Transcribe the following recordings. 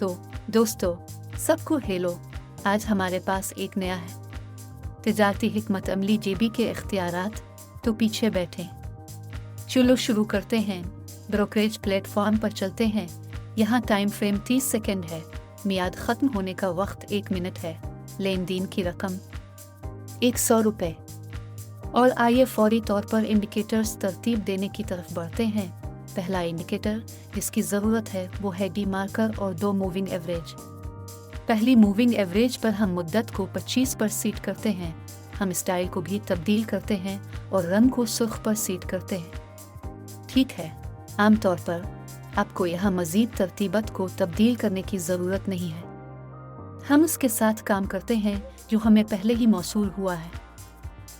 तो दोस्तों सबको हेलो। आज हमारे पास एक नया है तिजारती हिकमत अमली जेबी के इख्तियारात, तो पीछे बैठे चलो शुरू करते हैं। ब्रोकरेज प्लेटफॉर्म पर चलते हैं। यहाँ टाइम फ्रेम 30 सेकंड है। मियाद ख़त्म होने का वक्त 1 मिनट है। लेन देन की रकम 100 रुपये। और आइए फौरी तौर पर इंडिकेटर्स तरतीब देने की तरफ बढ़ते हैं। पहला इंडिकेटर जिसकी ज़रूरत है वो है डी मार्कर और 2 मूविंग एवरेज। पहली मूविंग एवरेज पर हम मुद्दत को 25 पर सेट करते हैं। हम स्टाइल को भी तब्दील करते हैं और रंग को सुर्ख पर सेट करते हैं। ठीक है, आमतौर पर आपको यहाँ मज़ीद तरतीबत को तब्दील करने की ज़रूरत नहीं है। हम उसके साथ काम करते हैं जो हमें पहले ही मौसूल हुआ है।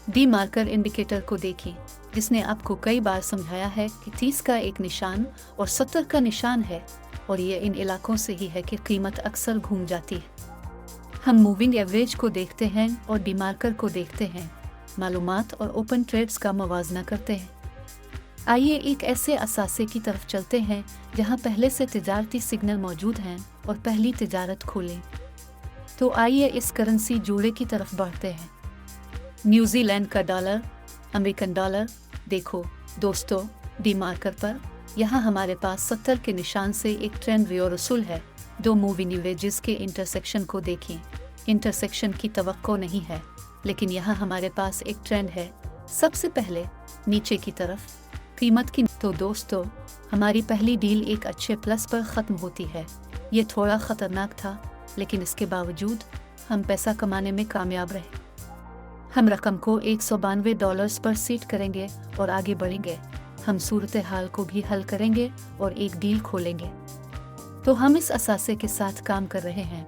डी मार्कर इंडिकेटर को देखें, जिसने आपको कई बार समझाया है कि 30 का एक निशान और 70 का निशान है, और ये इन इलाकों से ही है कि कीमत अक्सर घूम जाती है। हम मूविंग एवरेज को देखते हैं और डी मार्कर को देखते हैं, मालूमात और ओपन ट्रेड्स का मवाजना करते हैं। आइए एक ऐसे असासे की तरफ चलते हैं जहां पहले से तिजारती सिग्नल मौजूद हैं और पहली तिजारत खोलें। तो आइए इस करेंसी जोड़े की तरफ बढ़ते हैं। न्यूजीलैंड का डॉलर, अमेरिकन डॉलर। देखो दोस्तों, डी मार्कर पर यहाँ हमारे पास 70 के निशान से एक ट्रेंड रियो रसूल है। 2 मूविंग एवरेजेस के इंटरसेक्शन को देखें। इंटरसेक्शन की तवक्को नहीं है, लेकिन यहाँ हमारे पास एक ट्रेंड है। सबसे पहले नीचे की तरफ कीमत की। तो दोस्तों, हमारी पहली डील एक अच्छे प्लस पर ख़त्म होती है। ये थोड़ा ख़तरनाक था, लेकिन इसके बावजूद हम पैसा कमाने में कामयाब रहे। हम रकम को $192 पर सेट करेंगे और आगे बढ़ेंगे। हम सूरत हाल को भी हल करेंगे और एक डील खोलेंगे। तो हम इस असासे के साथ काम कर रहे हैं।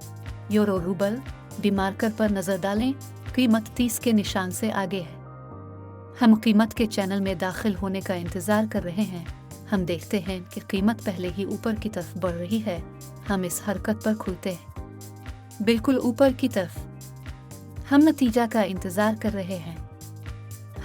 यूरो रूबल डी मार्कर पर नज़र डालें। कीमत 30 के निशान से आगे है। हम कीमत के चैनल में दाखिल होने का इंतज़ार कर रहे हैं। हम देखते हैं कि कीमत पहले ही ऊपर की तरफ बढ़ रही है। हम इस हरकत पर खुलते हैं, बिल्कुल ऊपर की तरफ। हम नतीजा का इंतज़ार कर रहे हैं।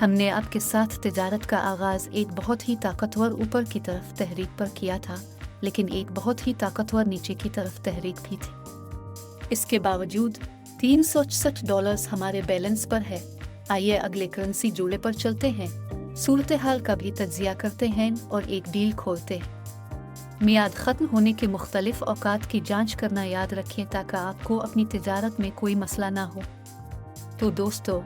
हमने आपके साथ तिजारत का आगाज़ एक बहुत ही ताकतवर ऊपर की तरफ तहरीक पर किया था, लेकिन एक बहुत ही ताकतवर नीचे की तरफ तहरीक भी थी। इसके बावजूद $360 हमारे बैलेंस पर है। आइए अगले करेंसी जोड़े पर चलते हैं। सूरत हाल का भी तज्जिया करते हैं और एक डील खोलते हैं। मियाद ख़त्म होने के मुख्तलिफ औकात की जांच करना याद रखें ताकि आपको अपनी तिजारत में कोई मसला ना हो। तो दोस्तों,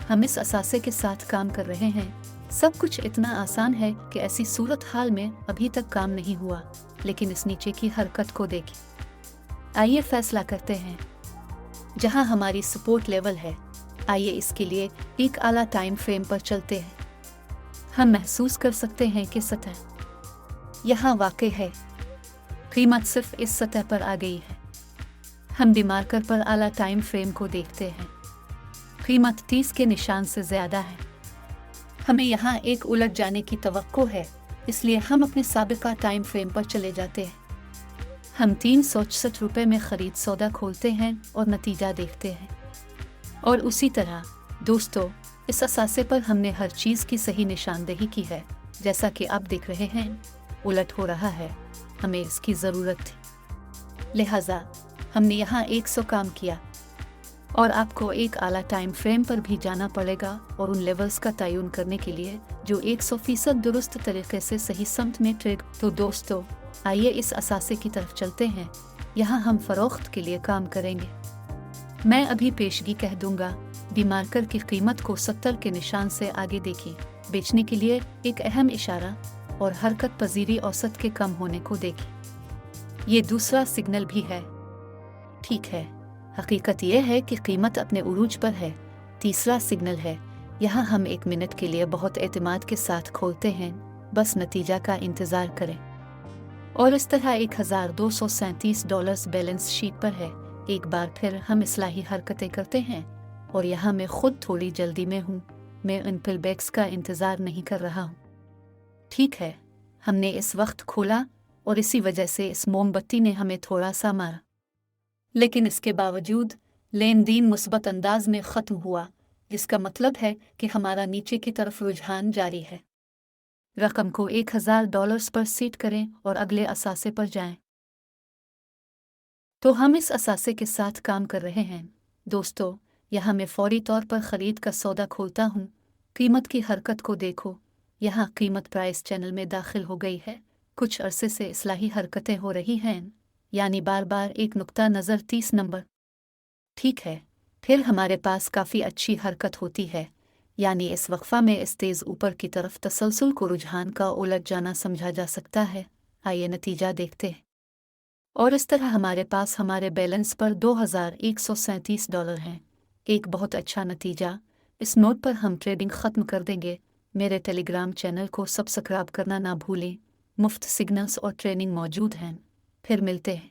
हम इस असासे के साथ काम कर रहे हैं। सब कुछ इतना आसान है कि ऐसी सूरत हाल में अभी तक काम नहीं हुआ, लेकिन इस नीचे की हरकत को देखें। आइए फैसला करते हैं जहां हमारी सपोर्ट लेवल है। आइए इसके लिए एक आला टाइम फ्रेम पर चलते हैं। हम महसूस कर सकते हैं कि सतह यहाँ वाक़ई है। कीमत सिर्फ इस सतह पर आ गई है। हम डी मार्कर पर आला टाइम फ्रेम को देखते हैं। कीमत 30 के निशान से ज़्यादा है। हमें यहाँ एक उलट जाने की तवक्को है, इसलिए हम अपने साबिका टाइम फ्रेम पर चले जाते हैं। हम 360 रुपये में ख़रीद सौदा खोलते हैं और नतीजा देखते हैं। और उसी तरह दोस्तों, इस असासे पर हमने हर चीज़ की सही निशानदेही की है। जैसा कि आप देख रहे हैं, उलट हो रहा है। हमें इसकी ज़रूरत थी, लिहाजा हमने यहाँ 100 काम किया। और आपको एक आला टाइम फ्रेम पर भी जाना पड़ेगा और उन लेवल्स का तयन करने के लिए जो 100% दुरुस्त तरीके से सही समत में ट्रेड। तो दोस्तों, आइए इस असासे की तरफ चलते हैं। यहाँ हम फ़रोख्त के लिए काम करेंगे। मैं अभी पेशगी कह दूंगा। डी मार्कर की कीमत को 70 के निशान से आगे देखिए। बेचने के लिए एक अहम इशारा और हरकत पजीरी औसत के कम होने को देखें। ये दूसरा सिग्नल भी है। ठीक है, हकीकत यह है कि कीमत अपने उरूज पर है। तीसरा सिग्नल है। यहाँ हम 1 मिनट के लिए बहुत एतमाद के साथ खोलते हैं। बस नतीजा का इंतज़ार करें। और इस तरह $1237 बैलेंस शीट पर है। एक बार फिर हम इस्लाही हरकतें करते हैं, और यहाँ मैं खुद थोड़ी जल्दी में हूँ। मैं इन पुलबैक्स का इंतज़ार नहीं कर रहा हूँ। ठीक है, हमने इस वक्त खोला और इसी वजह से इस मोमबत्ती ने हमें थोड़ा सा मारा, लेकिन इसके बावजूद लेन देन मुस्बत अंदाज में ख़त्म हुआ, जिसका मतलब है कि हमारा नीचे की तरफ रुझान जारी है। रकम को $1000 पर सेट करें और अगले असासे पर जाएं। तो हम इस असासे के साथ काम कर रहे हैं। दोस्तों, यहाँ मैं फौरी तौर पर ख़रीद का सौदा खोलता हूँ। कीमत की हरकत को देखो, यहाँ कीमत प्राइस चैनल में दाखिल हो गई है। कुछ अरसे से इस्लाही हरकतें हो रही हैं, यानी बार बार एक नुक्ता नज़र 30 नंबर। ठीक है, फिर हमारे पास काफ़ी अच्छी हरकत होती है, यानी इस वक्फा में इस तेज़ ऊपर की तरफ तसलसल को रुझान का उलट जाना समझा जा सकता है। आइए नतीजा देखते हैं। और इस तरह हमारे पास हमारे बैलेंस पर $2137 हैं। एक बहुत अच्छा नतीजा। इस नोट पर हम ट्रेडिंग ख़त्म कर देंगे। मेरे टेलीग्राम चैनल को सब्सक्राइब करना ना भूलें। मुफ्त सिग्नल्स और ट्रेनिंग मौजूद हैं। फिर मिलते हैं।